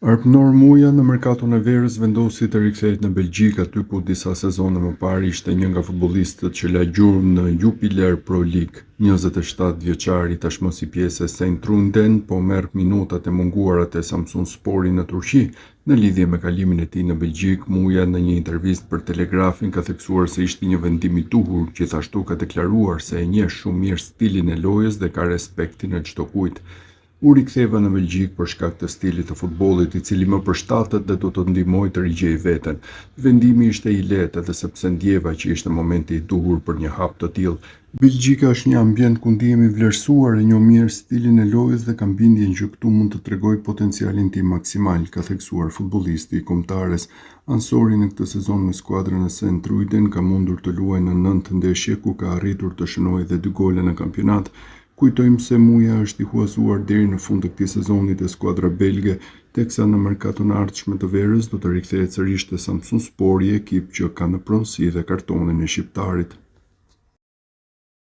Arpënor Muja në merkaton e verës vendosi të rikthehet në Belgjik, aty ku disa sezone më parë ishte një nga futbollistët që la gjurmë në Jupiler Pro League. 27 vjeçari tashmë si pjesë e Saint Trunden po merr minutat e munguara te Samsunspori në Turqi. Në lidhje me kalimin e tij në Belgjik, Muja në një intervistë për Telegrafin ka theksuar se ishte një vendim i duhur, gjithashtu ka deklaruar se e njeh shumë mirë stilin e lojës dhe ka respektin e çdo kujt. U riktheva në Belgjik për shkak të stilit të futbollit i cili më përshtatet dhe do të ndihmoj të rigjej veten. Vendimi ishte i lehtë edhe sepse ndjeva që ishte momenti i duhur për një hap të tillë. Belgjika është një ambient ku ndihemi vlerësuar, e njoh mirë stilin e lojës dhe kam bindjen që këtu mund të tregoj potencialin tim maksimal, ka theksuar futbollisti i kombëtares. Ansori në këtë sezon me skuadrën e Saint Truiden ka mundur të luajë në 9 ndeshje ku ka arritur të shënojë edhe 2 gole në kampionat. Kujtojmë se Muja është i huazuar deri në fund të këtij sezoni te skuadra belge, teksa në merkaton e ardhshme të verës do të rikthehet sërish te Samsunspori, ekip që ka në pronësi dhe kartonin e shqiptarit.